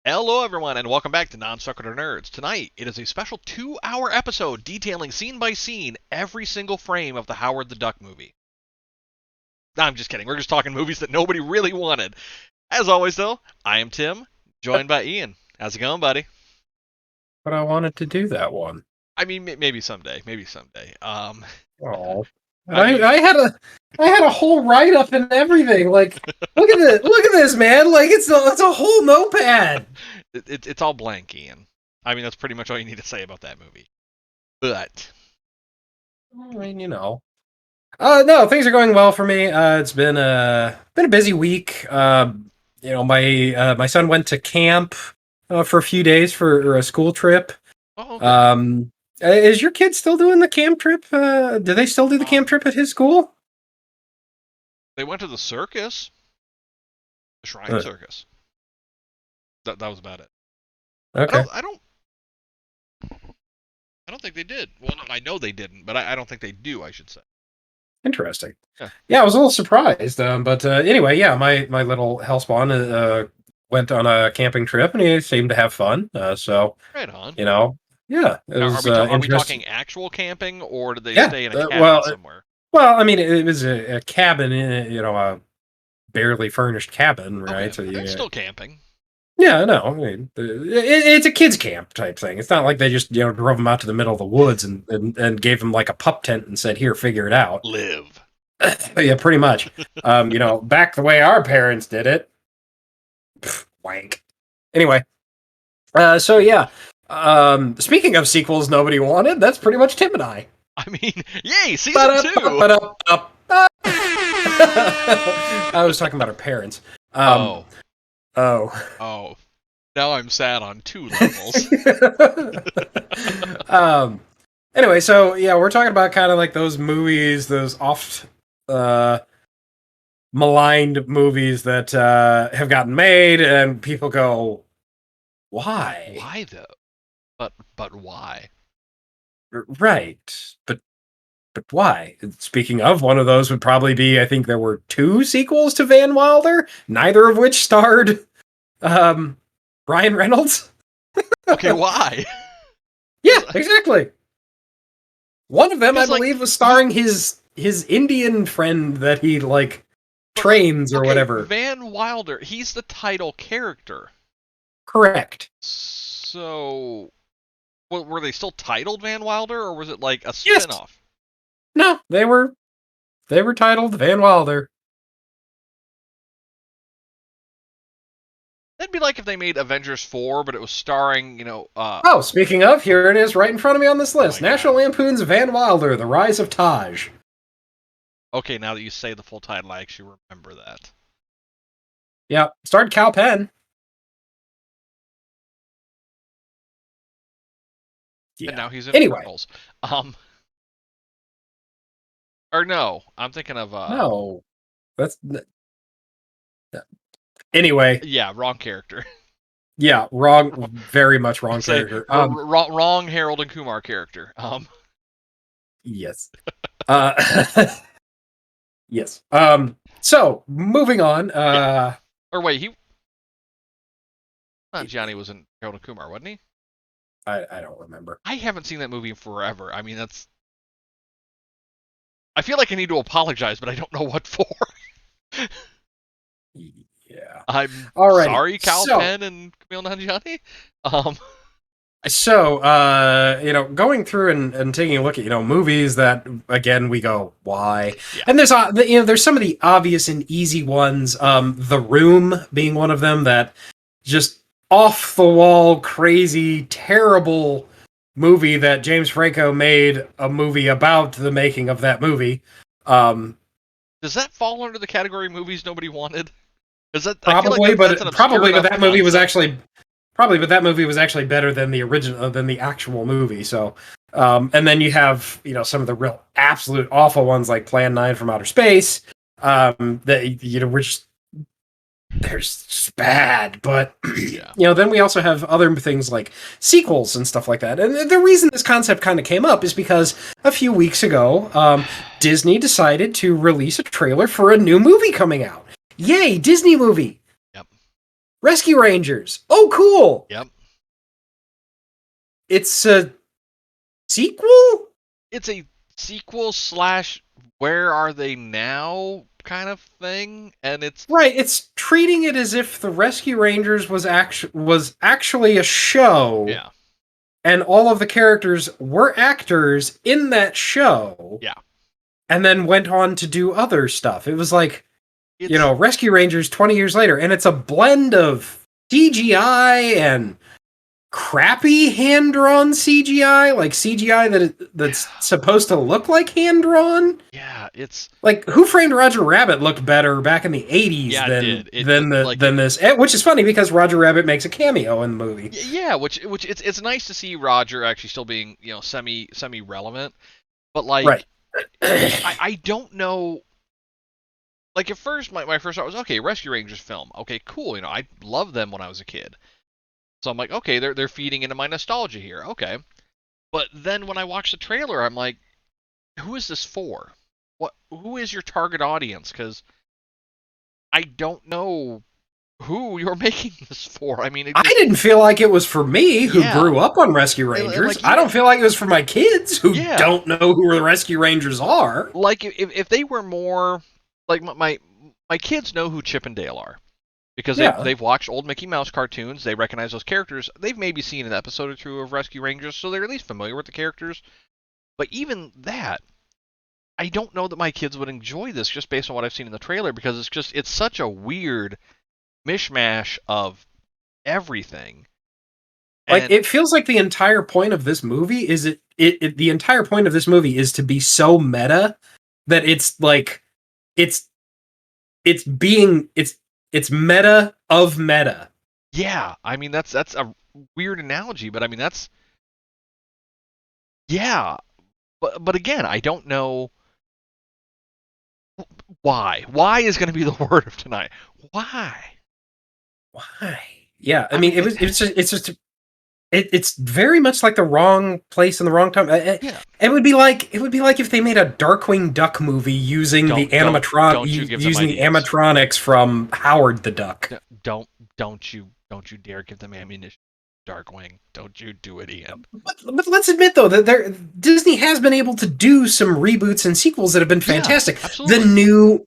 Hello, everyone, and welcome back to Non Sequitur Nerds. Tonight, it is a special 2-hour episode detailing scene by scene every single frame of the Howard the Duck movie. No, I'm just kidding. We're just talking movies that nobody really wanted. As always, though, I am Tim, joined by Ian. How's it going, buddy? But I wanted to do that one. I mean, maybe someday. Maybe someday. Oh, and I mean, I had a whole write up and everything. Like, look at this, man. Like, it's a whole notepad. it's all blank, Ian. I mean, that's pretty much all you need to say about that movie. But I mean, no, things are going well for me. It's been a busy week. My son went to camp for a few days for a school trip. oh, okay. Is your kid still doing the camp trip? Do they still do the camp trip at his school? They went to the circus, the Shrine Circus. That was about it. Okay. I don't think they did. Well, no, I know they didn't, but I don't think they do. I should say. Interesting. Yeah. Yeah, I was a little surprised. But anyway, yeah, my little hellspawn went on a camping trip, and he seemed to have fun. So Right on. Yeah, it Now, was are we interesting. talking actual camping, or did they Yeah, stay in a cabin somewhere? well, I mean, it was a cabin, a barely furnished cabin, right? Okay, So but that's still camping. yeah, no, I mean, it's a kids camp type thing. It's not like they just drove them out to the middle of the woods and gave them like a pup tent and said, "Here, figure it out." Live. Yeah, pretty much. Back the way our parents did it. Wank. Anyway, so yeah. Speaking of sequels nobody wanted, that's pretty much Tim and I. I mean, yay, season 2! I was talking about our parents. Oh. Oh. Now I'm sad on 2 levels. Anyway, so yeah, we're talking about kind of like those movies, those oft maligned movies that have gotten made, and people go, "Why? Why though? But why? Right, but why?" Speaking of, one of those would probably be, I think there were 2 sequels to Van Wilder, neither of which starred Ryan Reynolds. Okay, why? Yeah, exactly. One of them, I Because, believe, was starring his Indian friend that he trains or whatever. Van Wilder, he's the title character. Correct. So, were they still titled Van Wilder, or was it like a Yes. spin-off? No, they were titled Van Wilder. That'd be like if they made Avengers 4, but it was starring, Speaking of, here it is right in front of me on this list. my National God. Lampoon's Van Wilder, The Rise of Taj. Okay, now that you say the full title, I actually remember that. Yeah, starred Cal Penn. Yeah. And now he's in Eternals. Or no, I'm thinking of... No. That's... Anyway. Yeah, wrong character. Yeah, wrong, very much wrong character. Wrong Harold and Kumar character. Yes. Yes. So, moving on. Or wait, Johnny was in Harold and Kumar, wasn't he? I don't remember. I haven't seen that movie in forever. I mean, I feel like I need to apologize, but I don't know what for. Yeah. I'm Alrighty. sorry, Cal Penn and Camille Nanjiani. So, going through and taking a look at, movies that, again, we go, why? Yeah. And there's some of the obvious and easy ones. The Room being one of them, that just off the wall, crazy, terrible movie that James Franco made a movie about the making of that movie. Does that fall under the category of movies nobody wanted? Probably, but that movie was actually better than the original, than the actual movie. So, and then you have some of the real absolute awful ones like Plan 9 from Outer Space. That were just they're just bad. But yeah. Then we also have other things like sequels and stuff like that. And the reason this concept kind of came up is because a few weeks ago, Disney decided to release a trailer for a new movie coming out. Yay, Disney movie! Yep. Rescue Rangers. Oh, cool. Yep. It's a sequel? It's a sequel slash where are they now kind of thing, and it's Right, it's treating it as if the Rescue Rangers was actually a show. yeah. And all of the characters were actors in that show. Yeah. And then went on to do other stuff. It was like, It's, Rescue Rangers 20 years later, and it's a blend of CGI and crappy hand-drawn CGI, like CGI that's supposed to look like hand-drawn. yeah, it's like Who Framed Roger Rabbit looked better back in the 80s than this, which is funny because Roger Rabbit makes a cameo in the movie. Yeah, which it's nice to see Roger actually still being, semi relevant, but like right. I don't know. Like at first, my first thought was, okay, Rescue Rangers film, okay, cool. I loved them when I was a kid. So I'm like, okay, they're feeding into my nostalgia here, okay. But then when I watched the trailer, I'm like, who is this for? Who is your target audience? Because I don't know who you're making this for. I mean, I didn't feel like it was for me, who grew up on Rescue Rangers. I don't feel like it was for my kids who don't know who the Rescue Rangers are. Like if they were more like my kids know who Chip and Dale are. Because they've watched old Mickey Mouse cartoons, they recognize those characters. They've maybe seen an episode or two of Rescue Rangers, so they're at least familiar with the characters. But even that, I don't know that my kids would enjoy this just based on what I've seen in the trailer, because it's such a weird mishmash of everything. Like, it feels like the entire point of this movie is the entire point of this movie is to be so meta that it's like it's meta of meta. Yeah, I mean that's a weird analogy, but I mean that's yeah. But again, I don't know why. Why is going to be the word of tonight? Why? Yeah, I mean it's very much like the wrong place and the wrong time. Yeah. It would be like if they made a Darkwing Duck movie using the animatronics from Howard the Duck. Don't you dare give them ammunition, Darkwing. Don't you do it, Ian. But let's admit though that Disney has been able to do some reboots and sequels that have been fantastic. Yeah, absolutely.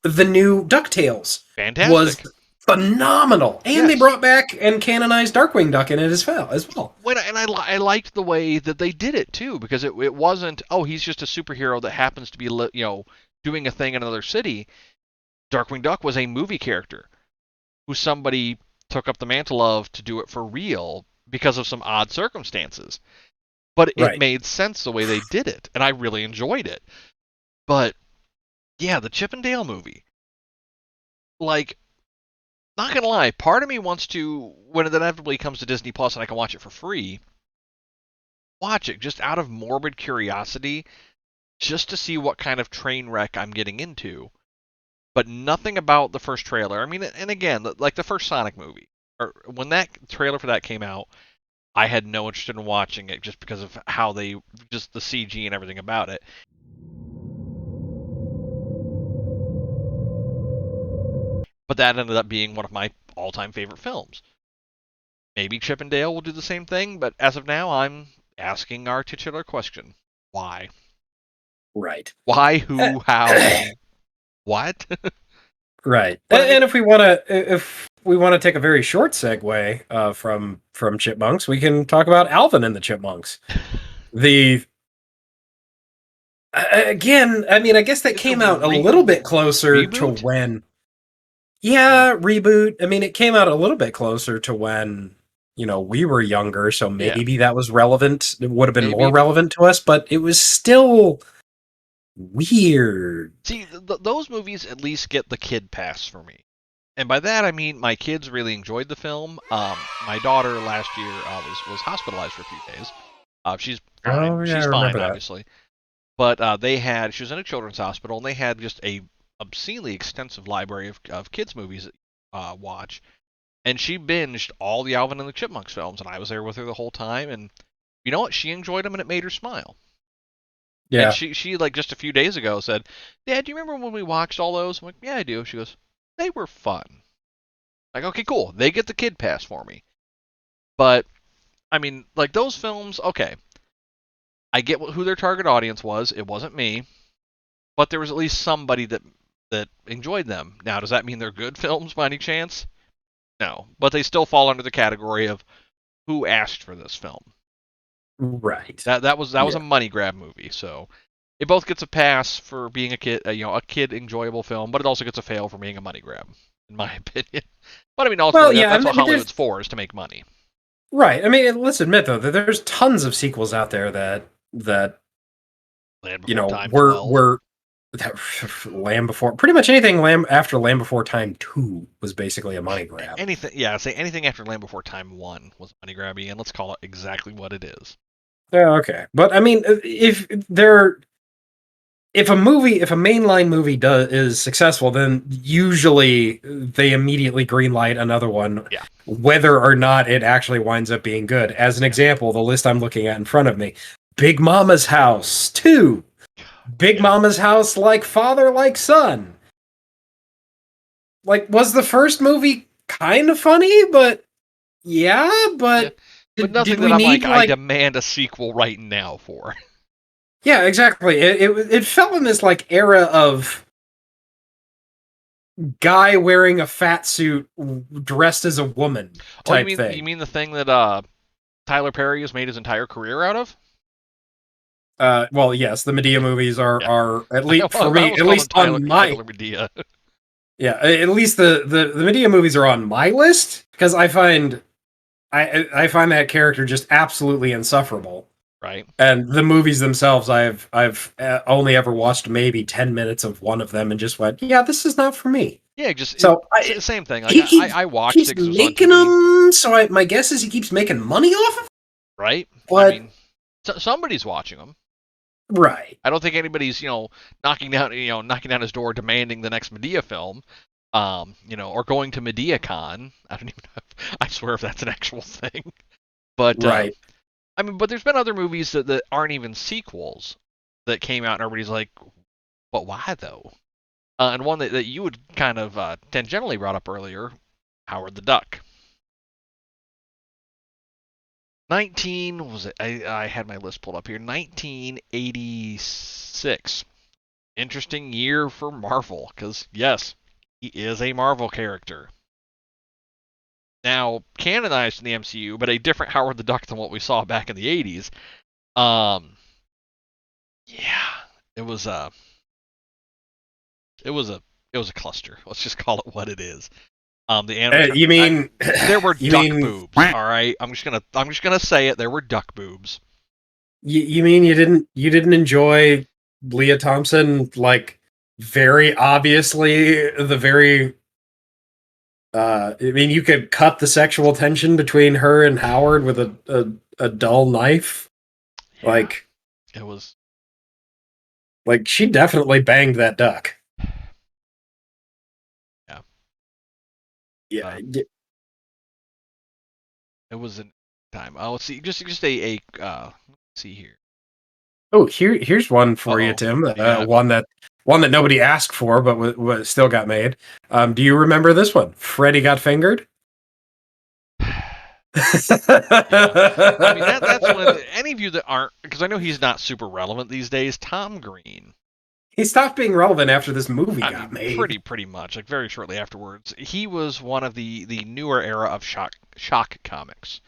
The new DuckTales was phenomenal, and they brought back and canonized Darkwing Duck in it as well. And I liked the way that they did it too, because it wasn't, oh, he's just a superhero that happens to be doing a thing in another city. Darkwing Duck was a movie character who somebody took up the mantle of to do it for real because of some odd circumstances. But it made sense the way they did it, and I really enjoyed it. But yeah, the Chip and Dale movie, like, not gonna lie, part of me wants to, when it inevitably comes to Disney Plus and I can watch it for free, watch it just out of morbid curiosity, just to see what kind of train wreck I'm getting into. But nothing about the first trailer. I mean, and again, like the first Sonic movie, or when that trailer for that came out, I had no interest in watching it just because of how just the CG and everything about it. But that ended up being one of my all-time favorite films. Maybe Chip and Dale will do the same thing, but as of now, I'm asking our titular question. Why? Right. Why, who, how, what? Right. And if we want to take a very short segue from Chipmunks, we can talk about Alvin and the Chipmunks. Again, I mean, I guess that came out a little bit closer to when. Yeah, reboot. I mean, it came out a little bit closer to when, we were younger, so maybe that was relevant. It would have been more relevant to us, but it was still weird. See, those movies at least get the kid pass for me. And by that, I mean my kids really enjoyed the film. My daughter last year was hospitalized for a few days. She's fine. She's fine, obviously. But she was in a children's hospital, and they had just a obscenely extensive library of kids' movies to watch. And she binged all the Alvin and the Chipmunks films, and I was there with her the whole time. And you know what? She enjoyed them, and it made her smile. Yeah. And she like just a few days ago said, "Dad, do you remember when we watched all those?" I'm like, "Yeah, I do." She goes, "They were fun." Like, okay, cool, they get the kid pass for me. But I mean, like those films, okay, I get who their target audience was. It wasn't me, but there was at least somebody that enjoyed them. Now, does that mean they're good films by any chance? No, but they still fall under the category of who asked for this film. Right. That was a money grab movie. So it both gets a pass for being a kid enjoyable film, but it also gets a fail for being a money grab, in my opinion. But I mean, ultimately, that's what Hollywood's for, is to make money. Right. I mean, let's admit though that there's tons of sequels out there that Land Before you know Time were Land Before, pretty much anything after Land Before Time 2 was basically a money grab. Anything after Land Before Time 1 was money grabby, and let's call it exactly what it is. Yeah, okay. But I mean, if a mainline movie is successful, then usually they immediately greenlight another one, whether or not it actually winds up being good. As an example, the list I'm looking at in front of me: Big Mama's House 2, Big Mama's House Like Father Like Son. Like, was the first movie kind of funny? But but nothing that I'm like, I demand a sequel right now for. Yeah, exactly. It fell in this like era of guy wearing a fat suit dressed as a woman type thing. You mean the thing that Tyler Perry has made his entire career out of? Well, yes, the Madea movies are at least for me, at least on my Madea. Yeah, at least the Madea movies are on my list because I find that character just absolutely insufferable. Right. And the movies themselves, I've only ever watched maybe 10 minutes of one of them and just went, yeah, this is not for me. Yeah, just same thing. Like, I watched it because it was making them, so my guess is he keeps making money off of them. Right. But, I mean, somebody's watching them. Right. I don't think anybody's knocking down his door demanding the next Madea film. Or going to MedeaCon. I don't even know. I swear if that's an actual thing. But right. I mean, but there's been other movies that aren't even sequels that came out, and everybody's like, but why though? And one that you would kind of tangentially brought up earlier, Howard the Duck. I had my list pulled up here. 1986. Interesting year for Marvel, because yes, he is a Marvel character. Now, canonized in the MCU, but a different Howard the Duck than what we saw back in the 80s. It was a cluster. Let's just call it what it is. The animation. There were duck boobs. All right, I'm just gonna say it. There were duck boobs. You mean you didn't enjoy Leah Thompson, like, very obviously the very I mean, you could cut the sexual tension between her and Howard with a dull knife. Yeah, like, it was like, she definitely banged that duck. Yeah. It was a time. Oh, let's see. Just a let's see here. Oh, here's one for you, Tim. One that nobody asked for, but still got made. Do you remember this one? Freddy Got Fingered? I mean, that's one. Any of you that aren't, because I know he's not super relevant these days. Tom Green. He stopped being relevant after this movie got made. Pretty much, like very shortly afterwards. He was one of the newer era of shock comics.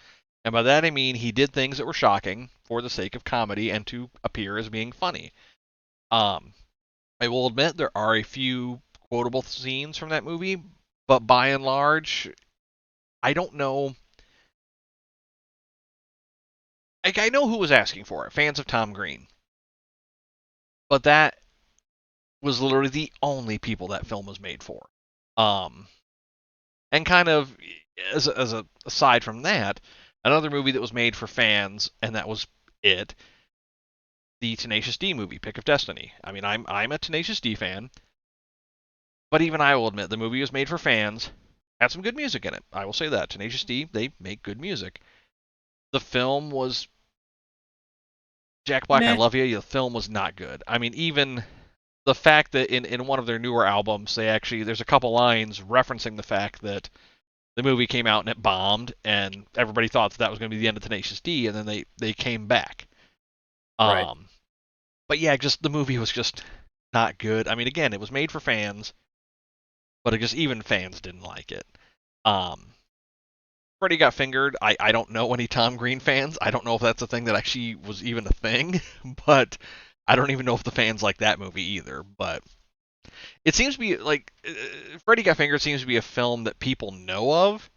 And by that I mean he did things that were shocking for the sake of comedy and to appear as being funny. I will admit there are a few quotable scenes from that movie, but by and large, I don't know. Like, I know who was asking for it, fans of Tom Green. But that was literally the only people that film was made for. And kind of as a aside from that, another movie that was made for fans, and that was it. The Tenacious D movie, Pick of Destiny. I mean, I'm a Tenacious D fan, but even I will admit the movie was made for fans. Had some good music in it. I will say that. Tenacious D, they make good music. The film was Jack Black, I love you. The film was not good. I mean, even the fact that in one of their newer albums, there's a couple lines referencing the fact that the movie came out and it bombed, and everybody thought that was going to be the end of Tenacious D, and then they came back. Right. But yeah, just the movie was just not good. I mean, again, it was made for fans, but it just even fans didn't like it. Freddy Got Fingered. I don't know any Tom Green fans. I don't know if that's a thing that actually was even a thing, but I don't even know if the fans like that movie either. But it seems to be like Freddy Got Fingered seems to be a film that people know of,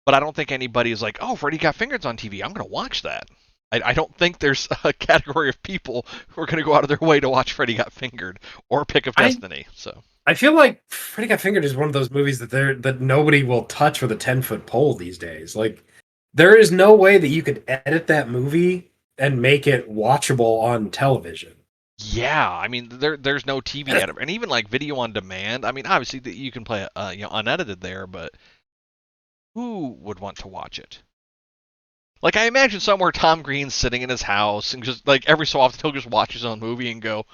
but I don't think anybody is like, oh, Freddy Got Fingered's on TV. I'm going to watch that. I don't think there's a category of people who are going to go out of their way to watch Freddy Got Fingered or Pick of Destiny. I feel like Freddy Got Fingered is one of those movies that nobody will touch with a 10-foot pole these days. Like, there is no way that you could edit that movie and make it watchable on television. Yeah, I mean, there's no TV edit, and even like video on demand. I mean, obviously you can play unedited there, but who would want to watch it? Like, I imagine somewhere Tom Green's sitting in his house and just like every so often he'll just watch his own movie and go,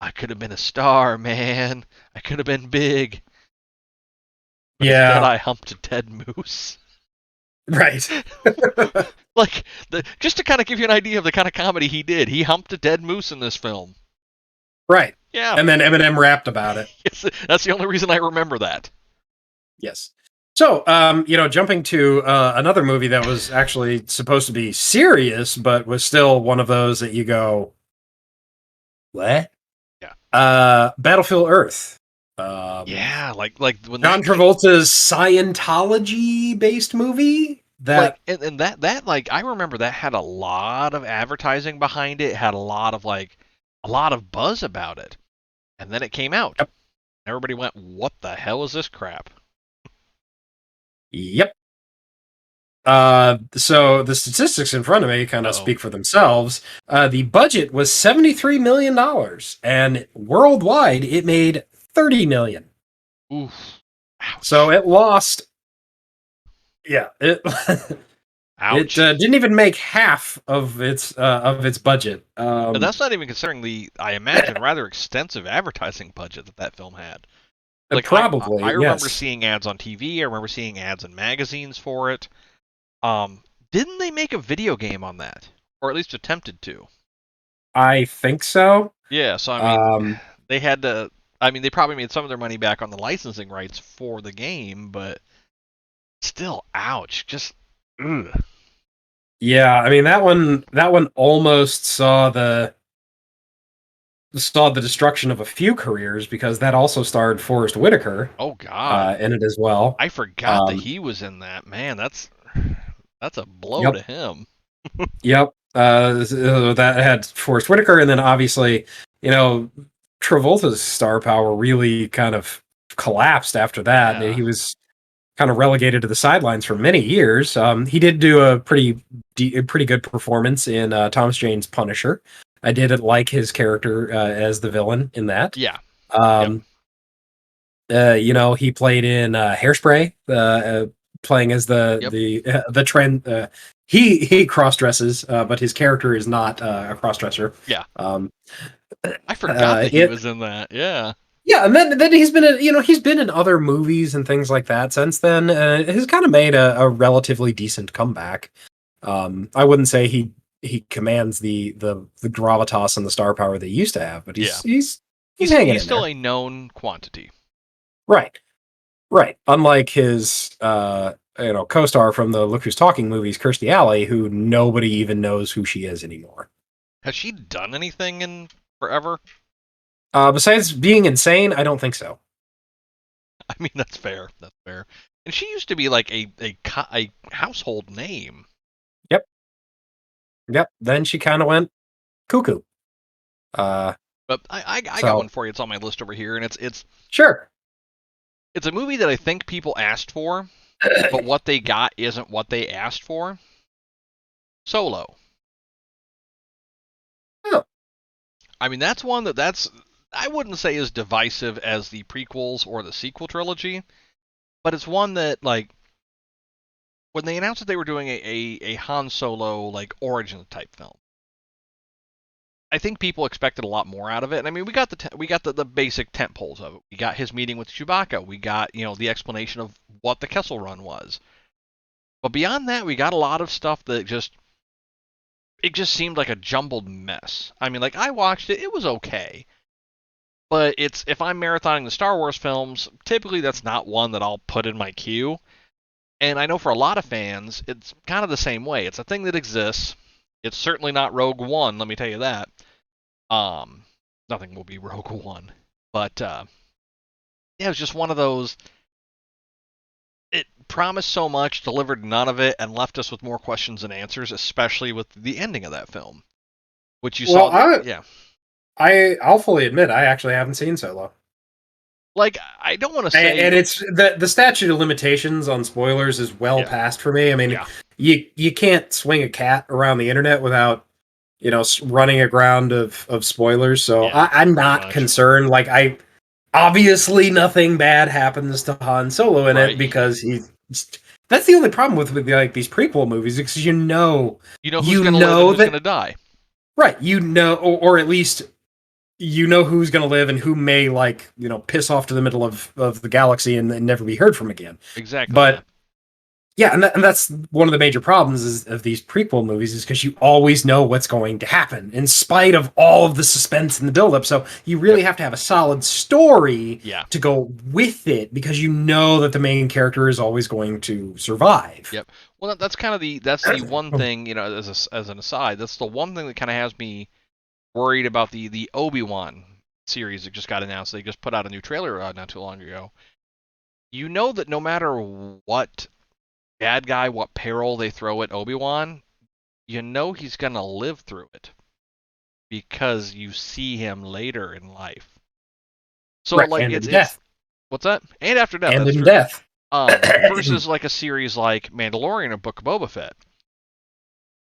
"I could have been a star, man. I could have been big." But instead, I humped a dead moose. Right. Like, just to kind of give you an idea of the kind of comedy he did, he humped a dead moose in this film. Right. Yeah. And then Eminem rapped about it. Yes, that's the only reason I remember that. Yes. So, jumping to another movie that was actually supposed to be serious, but was still one of those that you go, what? Yeah. Battlefield Earth. Yeah, like when John Travolta's Scientology-based movie. That like, and that like I remember that had a lot of advertising behind it. Had a lot of buzz about it, and then it came out. Yep. Everybody went, "What the hell is this crap?" Yep. So the statistics in front of me kind of speak for themselves. The budget was $73 million, and worldwide it made $30 million. Oof. Ouch. So it lost. Yeah, it Ouch. didn't even make half of its budget. And that's not even considering I imagine, rather extensive advertising budget that film had. Like, probably, I remember yes. seeing ads on TV. I remember seeing ads in magazines for it. Didn't they make a video game on that, or at least attempted to? I think so. Yeah. So I mean, they had to. I mean, they probably made some of their money back on the licensing rights for the game, but still, ouch. Just, ugh. Yeah, I mean that one almost saw the destruction of a few careers, because that also starred Forrest Whitaker. Oh God, in it as well. I forgot that he was in that. Man, that's a blow to him. Yep. That had Forrest Whitaker, and then obviously, Travolta's star power really kind of collapsed after that. Yeah. He was kind of relegated to the sidelines for many years. He did do a pretty good performance in Thomas Jane's Punisher. I did like his character as the villain in that. Yeah. He played in Hairspray, playing as the trend. He cross dresses, but his character is not a cross dresser. Yeah. I forgot that he was in that. Yeah. Yeah, and then he's been in other movies and things like that since then. He's kind of made a relatively decent comeback. I wouldn't say he commands the gravitas and the star power that he used to have, but he's hanging in He's still there. a known quantity. Right. Unlike his co-star from the Look Who's Talking movies, Kirstie Alley, who nobody even knows who she is anymore. Has she done anything in forever? Besides being insane, I don't think so. I mean, that's fair. And she used to be like a household name. Yep. Then she kind of went cuckoo. But I got one for you. It's on my list over here, and it's sure. It's a movie that I think people asked for, but what they got isn't what they asked for. Solo. Oh. I mean, that's one that's I wouldn't say as divisive as the prequels or the sequel trilogy, but it's one that, like, when they announced that they were doing a Han Solo, like, origin type film, I think people expected a lot more out of it. And I mean, we got the basic tent poles of it. We got his meeting with Chewbacca. We got, the explanation of what the Kessel Run was. But beyond that, we got a lot of stuff that just seemed like a jumbled mess. I mean, like, I watched it, it was okay. But if I'm marathoning the Star Wars films, typically that's not one that I'll put in my queue. And I know for a lot of fans, it's kind of the same way. It's a thing that exists. It's certainly not Rogue One, let me tell you that. Nothing will be Rogue One. But, yeah, it was just one of those. It promised so much, delivered none of it, and left us with more questions than answers, especially with the ending of that film. Which you saw. Yeah. I'll fully admit, I actually haven't seen Solo. Like, I don't want to say, and it's the statute of limitations on spoilers is well past for me. I mean, you can't swing a cat around the internet without running aground of spoilers. So I'm not concerned. Like, obviously nothing bad happens to Han Solo in it because that's the only problem with like these prequel movies, because who's gonna live and who's gonna die. Right, or at least who's going to live and who may piss off to the middle of the galaxy and never be heard from again. Exactly. But yeah, and that's one of the major problems of these prequel movies, is because you always know what's going to happen in spite of all of the suspense and the buildup. So you really have to have a solid story to go with it, because you know that the main character is always going to survive. Yep. Well, that's kind of the one thing, as an aside, that's the one thing that kind of has me worried about the Obi-Wan series that just got announced. They just put out a new trailer not too long ago. You know that no matter what bad guy, what peril they throw at Obi-Wan, you know he's going to live through it, because you see him later in life. So, right, and it's death. What's that? And after death. And in death. Versus like a series like Mandalorian or Book of Boba Fett.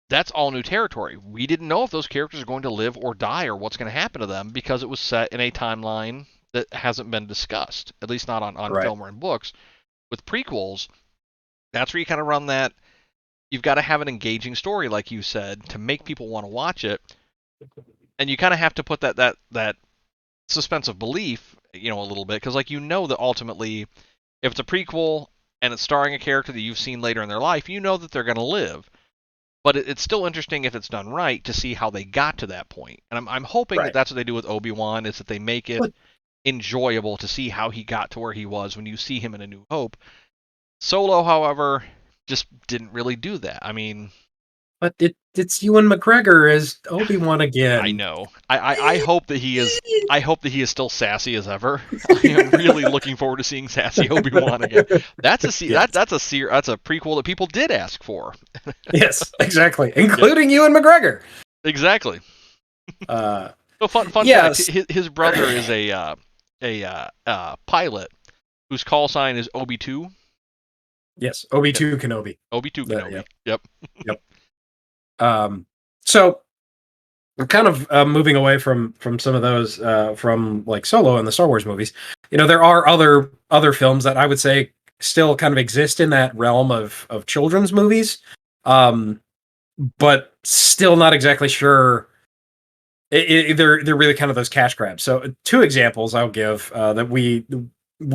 That's all new territory. We didn't know if those characters are going to live or die, or what's going to happen to them, because it was set in a timeline that hasn't been discussed, at least not on film or in books. With prequels, that's where you kind of run that. You've got to have an engaging story, like you said, to make people want to watch it, and you kind of have to put that suspense of belief, a little bit, because that ultimately, if it's a prequel and it's starring a character that you've seen later in their life, that they're going to live. But it's still interesting, if it's done right, to see how they got to that point. And I'm hoping that that's what they do with Obi-Wan, is that they make it enjoyable to see how he got to where he was when you see him in A New Hope. Solo, however, just didn't really do that. I mean... But it's Ewan McGregor as Obi-Wan again. I know. I hope that he is. I hope that he is still sassy as ever. I am really looking forward to seeing sassy Obi-Wan again. That's a prequel that people did ask for. Yes, exactly, including Ewan McGregor. Exactly. So fun fact: his brother is a pilot whose call sign is Obi-2. Yes, Obi-2 Kenobi. Obi-2 Kenobi. Yep. So we're kind of moving away from some of those from like Solo and the Star Wars movies. There are other films that I would say still kind of exist in that realm of children's movies, but still not exactly sure. They're really kind of those cash grabs. So two examples I'll give that we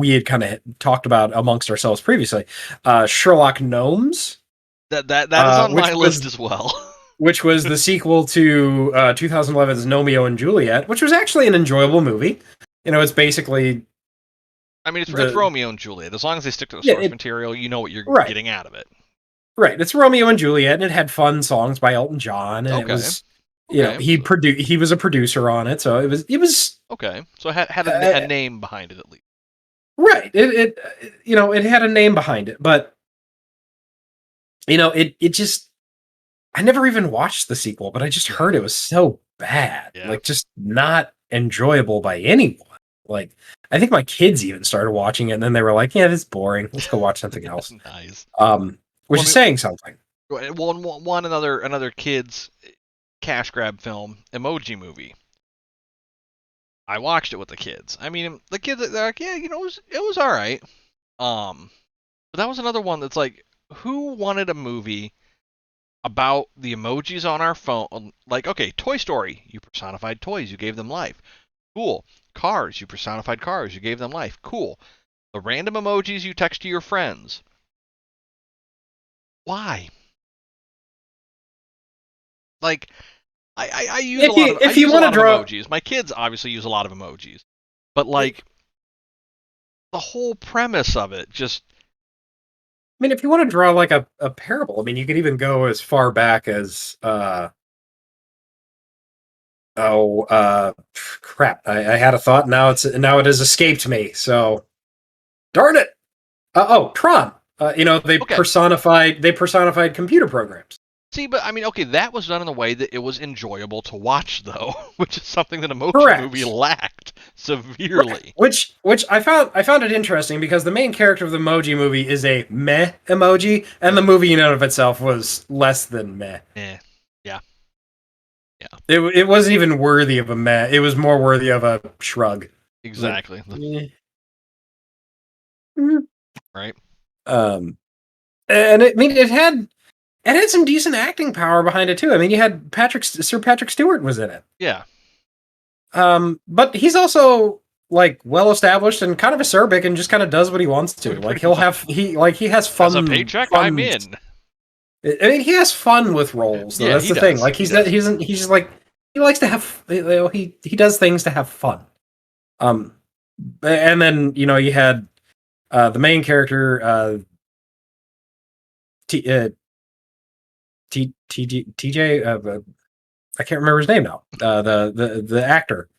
had kind of talked about amongst ourselves previously. Sherlock Gnomes. That is on my list as well. Which was the sequel to 2011's Romeo and Juliet, which was actually an enjoyable movie. It's basically... I mean, it's Romeo and Juliet. As long as they stick to the source material, you know what you're getting out of it. Right. It's Romeo and Juliet, and it had fun songs by Elton John, and it was... he was a producer on it, so it was... Okay. So it had a name behind it, at least. Right. It had a name behind it, but... it just... I never even watched the sequel, but I just heard it was so bad. Yeah. Like, just not enjoyable by anyone. Like, I think my kids even started watching it, and then they were like, yeah, this is boring. Let's go watch something else. Nice. Which is saying something. Well, another kids cash grab film, Emoji Movie. I watched it with the kids. I mean, the kids, they're like, yeah, it was all right. But that was another one that's like, who wanted a movie about the emojis on our phone? Like, okay, Toy Story, you personified toys, you gave them life. Cool. Cars, you personified cars, you gave them life. Cool. The random emojis you text to your friends. Why? Like, I use a lot of if you want to draw, emojis. My kids obviously use a lot of emojis, but like the whole premise of it just. I mean, if you want to draw like a parable, I mean, you could even go as far back as crap. I had a thought. Now it has escaped me. So darn it. Tron. They Okay. personified computer programs. See, but I mean, okay, that was done in a way that it was enjoyable to watch, though, which is something that Emoji Correct. Movie lacked severely. Which I found it interesting because the main character of the Emoji Movie is a meh emoji, and the movie in and of itself was less than meh. Yeah. It wasn't even worthy of a meh. It was more worthy of a shrug. Exactly. Like, Right. And it had some decent acting power behind it too. I mean, you had Sir Patrick Stewart was in it. Yeah. But he's also like well established and kind of acerbic and just kind of does what he wants to. Like he has fun. As a paycheck, fun, I'm in. I mean, he has fun with roles. Though. Yeah, That's the thing. Like he's just like he likes to have. He does things to have fun. And then you had the main character TJ. I can't remember his name now. The actor.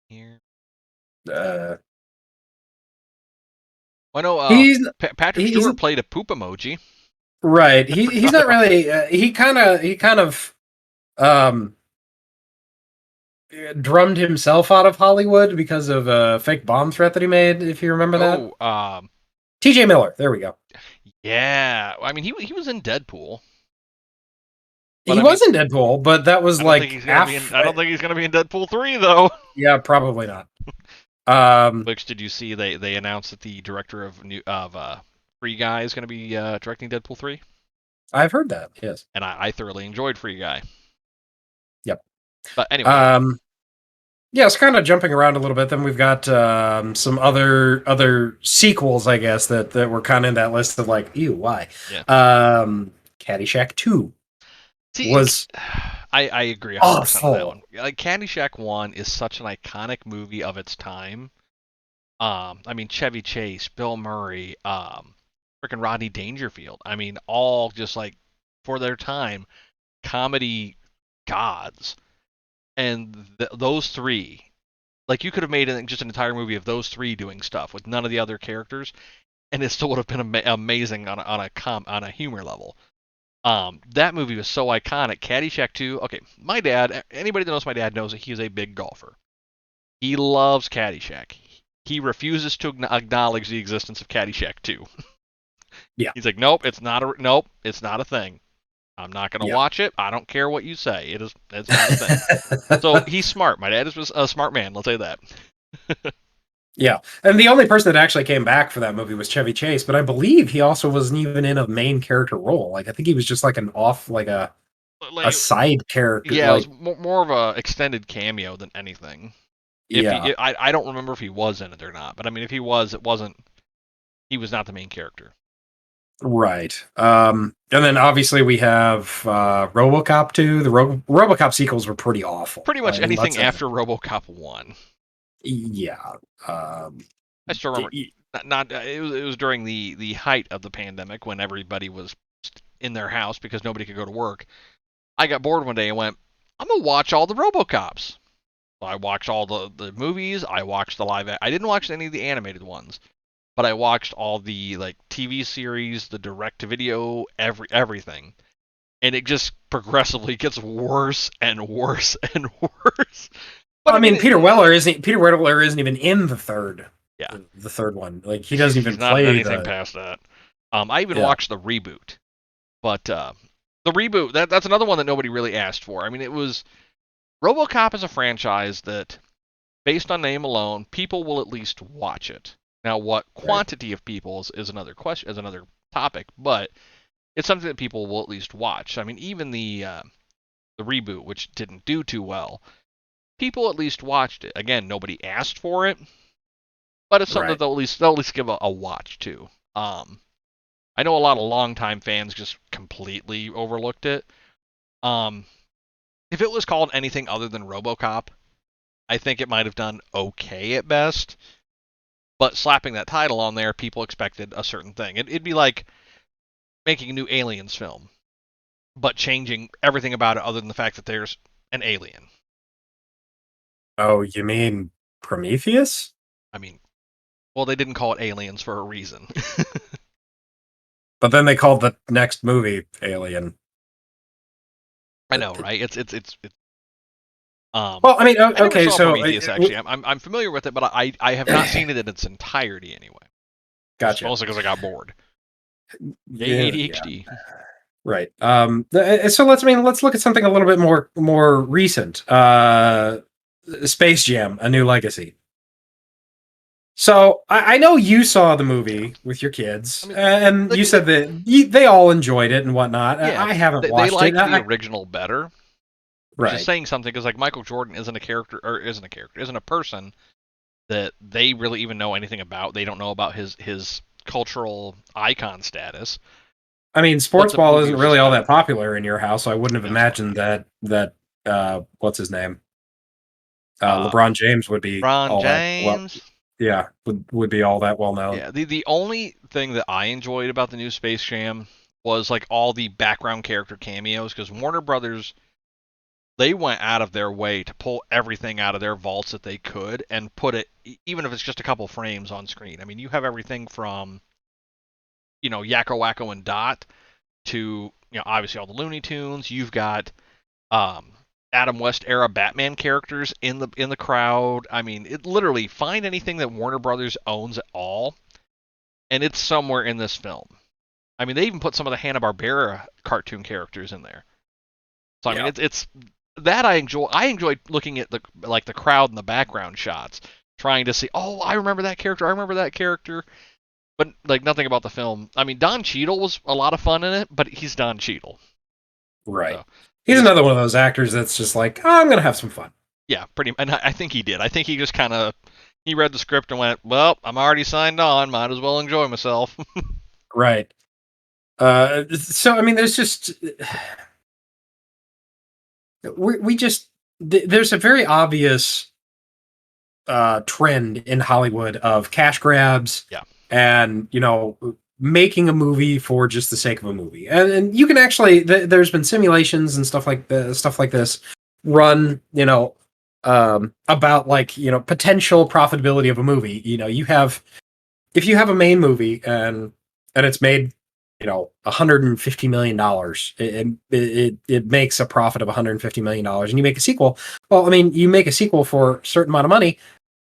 Here. Uh, I know Patrick Stewart played a poop emoji. Right. He's not really. He kind of drummed himself out of Hollywood because of a fake bomb threat that he made. If you remember that. T.J. Miller. There we go. Yeah. I mean, he was in Deadpool. He was in Deadpool, but that was I don't think he's going to be in Deadpool 3, though. Yeah, probably not. Which did you see? They announced that the director of Free Guy is going to be directing Deadpool 3. I've heard that. Yes, and I thoroughly enjoyed Free Guy. Yep. But anyway. Yeah, it's kind of jumping around a little bit. Then we've got some other sequels, I guess, that were kind of in that list of like, ew, why? Yeah. Caddyshack 2. I agree 100% on that one. Like Caddyshack 1 is such an iconic movie of its time. I mean Chevy Chase, Bill Murray, freaking Rodney Dangerfield. I mean all just like for their time comedy gods. And those three, like you could have made just an entire movie of those three doing stuff with none of the other characters, and it still would have been amazing on a humor level. That movie was so iconic. Caddyshack 2. Okay, my dad. Anybody that knows my dad knows that he is a big golfer. He loves Caddyshack. He refuses to acknowledge the existence of Caddyshack 2. Yeah. He's like, nope, it's not a thing. I'm not going to watch it. I don't care what you say. It's not a thing. So he's smart. My dad is a smart man. Let's say that. Yeah, and the only person that actually came back for that movie was Chevy Chase, but I believe he also wasn't even in a main character role. Like I think he was just like a side character. Yeah, it was more of a extended cameo than anything. I don't remember if he was in it or not, but I mean, if he was, he was not the main character. Right. And then obviously we have RoboCop 2. The RoboCop sequels were pretty awful. Pretty much anything after RoboCop 1. Yeah. I still remember. It was during the height of the pandemic when everybody was in their house because nobody could go to work. I got bored one day and went, I'm gonna watch all the RoboCops. So I watched all the movies. I watched the live. I didn't watch any of the animated ones, but I watched all the like TV series, the direct-to-video, everything, and it just progressively gets worse and worse and worse. But I mean, Peter Weller isn't even in the third. Yeah, the third one. Like he doesn't even play anything past that. I even watched the reboot, but the reboot that's another one that nobody really asked for. I mean, it was RoboCop is a franchise that, based on name alone, people will at least watch it. Now, what quantity of people is another question, is another topic, but it's something that people will at least watch. I mean, even the reboot, which didn't do too well, people at least watched it. Again, nobody asked for it, but it's something Right. that they'll at least give a watch to. I know a lot of longtime fans just completely overlooked it. If it was called anything other than RoboCop, I think it might have done okay at best. But slapping that title on there, people expected a certain thing. It'd be like making a new Aliens film, but changing everything about it other than the fact that there's an alien. Oh, you mean Prometheus? I mean, well, they didn't call it Aliens for a reason. But then they called the next movie Alien. I know, right? Well, I mean, I never okay, saw so Prometheus actually. I'm familiar with it, but I have not seen it in its entirety anyway. Gotcha. Mostly because I got bored. Yeah, ADHD. yeah. Right. So let's look at something a little bit more recent. Space Jam: A New Legacy. So I know you saw the movie with your kids, and you said that they all enjoyed it and whatnot. Yeah, I haven't they watched liked it. the original better, which Right. is saying something because like Michael Jordan isn't a person that they really even know anything about. They don't know about his cultural icon status. I mean, sports the ball movie isn't was really just all better. that popular in your house, so I wouldn't have That's imagined that what's his name? Uh, LeBron James would be Ron all that well. James. Yeah, would be all that well known. Yeah, the only thing that I enjoyed about the new Space Jam was like all the background character cameos because Warner Brothers they went out of their way to pull everything out of their vaults that they could and put it even if it's just a couple frames on screen. I mean, you have everything from Yakko Wacko and Dot to obviously all the Looney Tunes. You've got um Adam West era Batman characters in the crowd. I mean, it literally find anything that Warner Brothers owns at all and it's somewhere in this film. I mean, they even put some of the Hanna-Barbera cartoon characters in there. So I mean, it's that I enjoy. I enjoyed looking at the crowd in the background shots, trying to see. Oh, I remember that character. I remember that character. But like nothing about the film. I mean, Don Cheadle was a lot of fun in it, but he's Don Cheadle. Right. So He's another one of those actors that's just like, oh, I'm gonna have some fun. Yeah, pretty. And I think he did. I think he just kind of he read the script and went, "Well, I'm already signed on. Might as well enjoy myself." Right. So I mean, there's just we just there's a very obvious trend in Hollywood of cash grabs. Yeah. And making a movie for just the sake of a movie, and you can actually there's been simulations and stuff like this run about like potential profitability of a movie. You have if you have a main movie and it's made $150 million, it makes a profit of $150 million, and you make a sequel. Well, I mean, you make a sequel for a certain amount of money.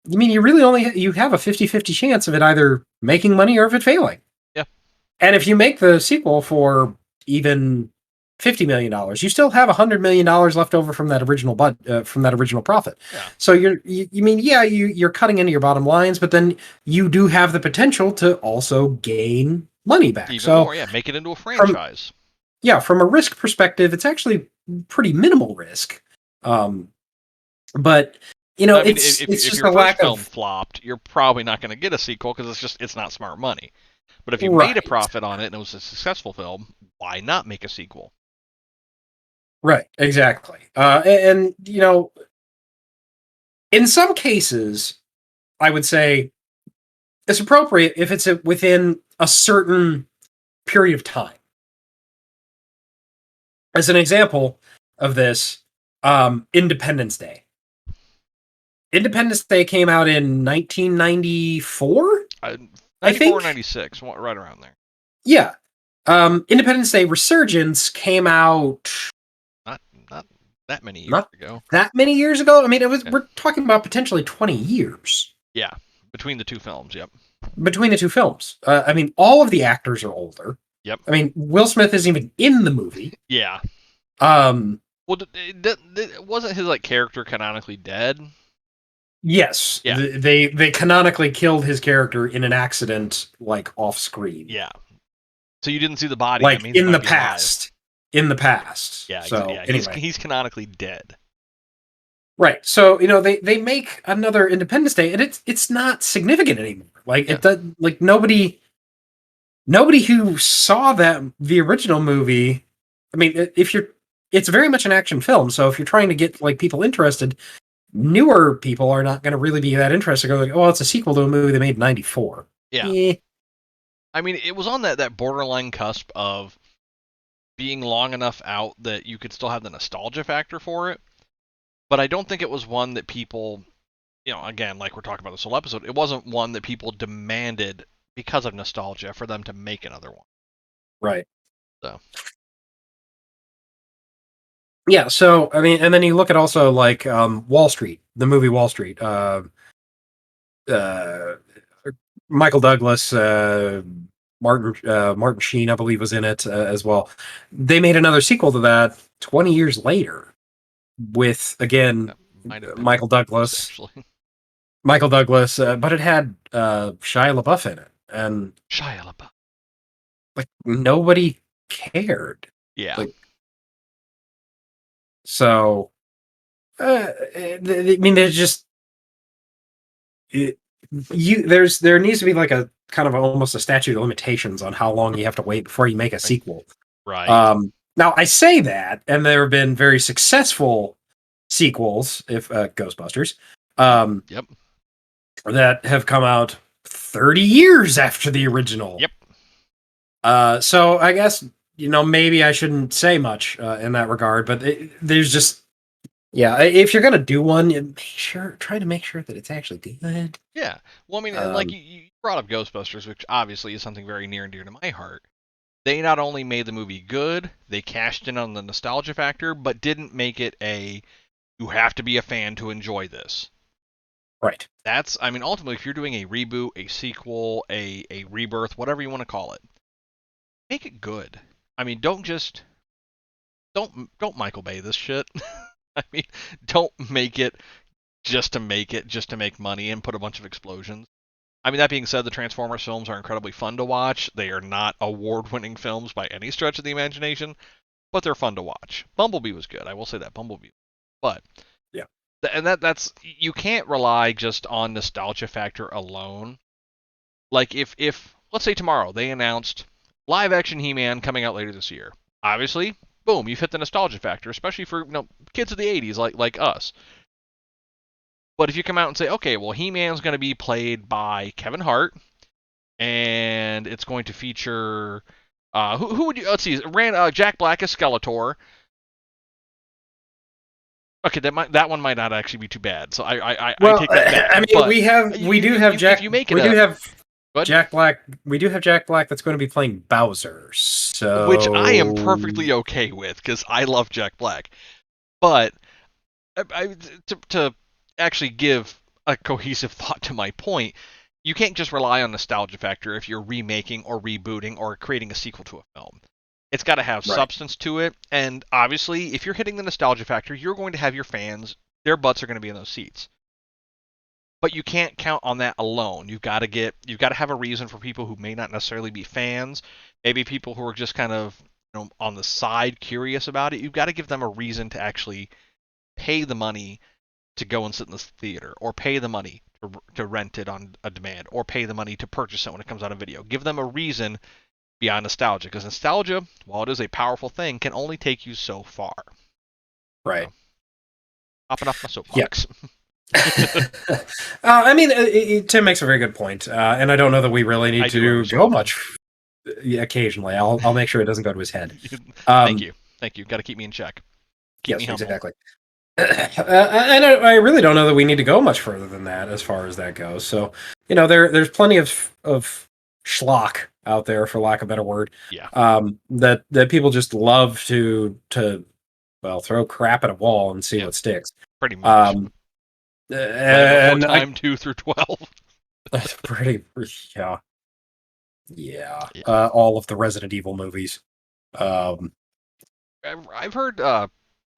You mean you really only you have a 50-50 chance of it either making money or of it failing. Yeah. And if you make the sequel for even $50 million, you still have $100 million left over from that original profit. Yeah. So you're cutting into your bottom lines, but then you do have the potential to also gain money back. Even more, yeah, make it into a franchise. From a risk perspective, it's actually pretty minimal risk. But it's just your a lack film of flopped, you're probably not going to get a sequel because it's not smart money. But if you made a profit on it and it was a successful film, why not make a sequel? Right, exactly. And in some cases, I would say it's appropriate if it's within a certain period of time. As an example of this, Independence Day. Independence Day came out in 1994? 94 or 96, right around there. Yeah. Independence Day Resurgence came out not that many years ago. That many years ago? I mean, we're talking about potentially 20 years. Yeah, between the two films, yep. Between the two films. I mean, all of the actors are older. Yep. I mean, Will Smith isn't even in the movie. Yeah. Well, wasn't his character canonically dead? Yes. Yeah. They canonically killed his character in an accident, off screen. Yeah. So you didn't see the body. In the past. In the past. Yeah. So yeah. anyway. He's canonically dead. Right. So, they make another Independence Day and it's not significant anymore. Like Yeah. it does, like nobody who saw the original movie, I mean, it's very much an action film, so if you're trying to get like people interested, newer people are not going to really be that interested. Go like, oh, it's a sequel to a movie they made in '94. Yeah. Eh. I mean, it was on that borderline cusp of being long enough out that you could still have the nostalgia factor for it, but I don't think it was one that people, again, like we're talking about this whole episode, it wasn't one that people demanded because of nostalgia for them to make another one. Right. So. Yeah. So I mean, and then you look at also like Wall Street, the movie Wall Street. Uh, Michael Douglas, Martin Sheen, I believe, was in it as well. They made another sequel to that 20 years later with again Michael Douglas. Actually. Michael Douglas, but it had Shia LaBeouf in it, and Shia LaBeouf. like nobody cared. Yeah. Like, so, I mean, there's just there needs to be like a kind of almost a statute of limitations on how long you have to wait before you make a sequel. Right. Now I say that, and there have been very successful sequels, if Ghostbusters, yep, that have come out 30 years after the original. Yep. So I guess maybe I shouldn't say much in that regard, but there's just if you're gonna do one, try to make sure that it's actually good. Yeah. Well, I mean, and like you brought up Ghostbusters, which obviously is something very near and dear to my heart. They not only made the movie good, they cashed in on the nostalgia factor, but didn't make it you have to be a fan to enjoy this. Right. I mean, ultimately, if you're doing a reboot, a sequel, a rebirth, whatever you want to call it, make it good. I mean, don't Michael Bay this shit. I mean, don't make it just to make money and put a bunch of explosions. I mean, that being said, the Transformers films are incredibly fun to watch. They are not award-winning films by any stretch of the imagination, but they're fun to watch. Bumblebee was good. I will say that Bumblebee. But yeah, and that's you can't rely just on nostalgia factor alone. Like if let's say tomorrow they announced live-action He-Man coming out later this year. Obviously, boom, you've hit the nostalgia factor, especially for kids of the '80s like us. But if you come out and say, okay, well, He-Man's going to be played by Kevin Hart, and it's going to feature who would you? Let's see, Jack Black as Skeletor. Okay, that one might not actually be too bad. So I take that back. I mean, we do have Jack Black. We do have Jack Black that's going to be playing Bowser. So which I am perfectly okay with because I love Jack Black. But to actually give a cohesive thought to my point, you can't just rely on nostalgia factor if you're remaking or rebooting or creating a sequel to a film. It's got to have substance to it, and obviously, if you're hitting the nostalgia factor, you're going to have your fans, their butts are going to be in those seats. But you can't count on that alone. You've got to have a reason for people who may not necessarily be fans, maybe people who are just kind of on the side curious about it. You've got to give them a reason to actually pay the money to go and sit in the theater, or pay the money to rent it on a demand, or pay the money to purchase it when it comes out on video. Give them a reason beyond nostalgia, because nostalgia, while it is a powerful thing, can only take you so far. Right. So, hopping off my soapbox. Yeah. I mean, Tim makes a very good point, and I don't know that we really need to go much. Occasionally, I'll make sure it doesn't go to his head. Thank you. Got to keep me in check. Keep me humble. Exactly. And I really don't know that we need to go much further than that as far as that goes. So, there's plenty of schlock out there, for lack of a better word. Yeah. That people just love to throw crap at a wall and see what sticks. Pretty much. And time 2 through 12. Yeah. All of the Resident Evil movies. I've heard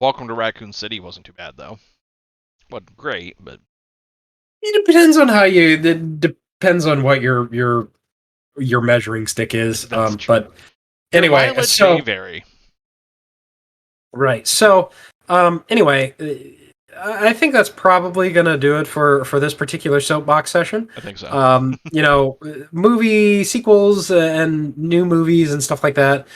Welcome to Raccoon City wasn't too bad though. Wasn't great, but it depends on it depends on what your measuring stick is. But anyway, so may vary. Right. So anyway, I think that's probably going to do it for this particular soapbox session. I think so. Movie sequels and new movies and stuff like that.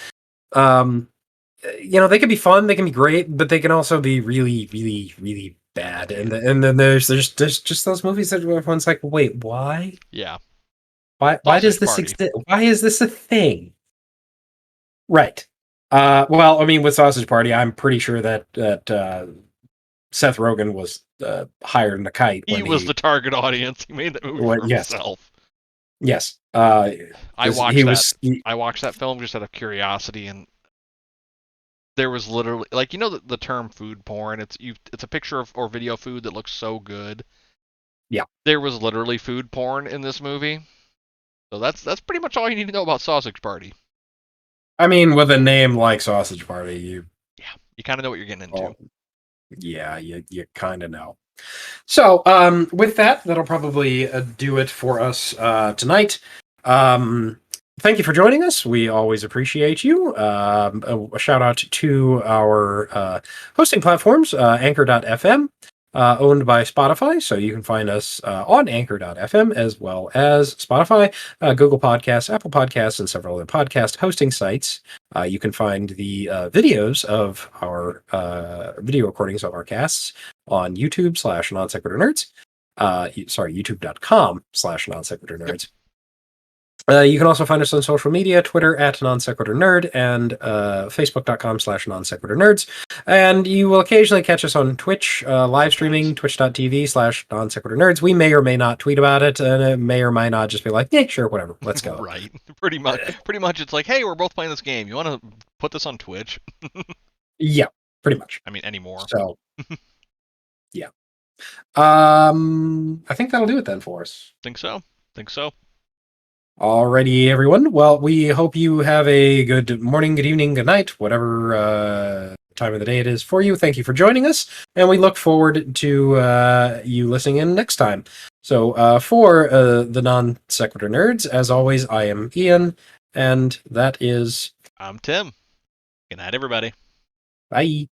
They can be fun, they can be great, but they can also be really, really, really bad. And then there's just those movies that everyone's like, wait, why? Yeah. Why does this exist? Why is this a thing? Right. Well, I mean, with Sausage Party, I'm pretty sure that Seth Rogen was higher than a kite. He was the target audience. He made that movie for himself. Yes. I watched that film just out of curiosity, and there was literally, like, the term food porn. It's a picture of or video food that looks so good. Yeah. There was literally food porn in this movie. So that's pretty much all you need to know about Sausage Party. I mean, with a name like Sausage Party, you kind of know what you're getting into. Oh, yeah, you kind of know. So, with that, that'll probably do it for us tonight. Thank you for joining us. We always appreciate you. A shout out to our hosting platforms, Anchor.fm, owned by Spotify. So you can find us on Anchor.fm as well as Spotify, Google Podcasts, Apple Podcasts, and several other podcast hosting sites. You can find the videos of our video recordings of our casts on YouTube /non-sequitur-nerds. YouTube.com/non-sequitur-nerds. You can also find us on social media, Twitter @non-sequitur-nerd and Facebook.com/non-sequitur-nerds. And you will occasionally catch us on Twitch, live streaming, twitch.tv/non-sequitur-nerds. We may or may not tweet about it, and it may or may not just be like, yeah, sure, whatever, let's go. Right. Pretty much it's like, hey, we're both playing this game. You want to put this on Twitch? Yeah, pretty much. I mean, anymore. So, yeah. I think that'll do it then for us. Think so. Alrighty, everyone. Well, we hope you have a good morning, good evening, good night, whatever time of the day it is for you. Thank you for joining us, and we look forward to you listening in next time. So, for the non-sequitur nerds, as always, I am Ian, and that is... I'm Tim. Good night, everybody. Bye.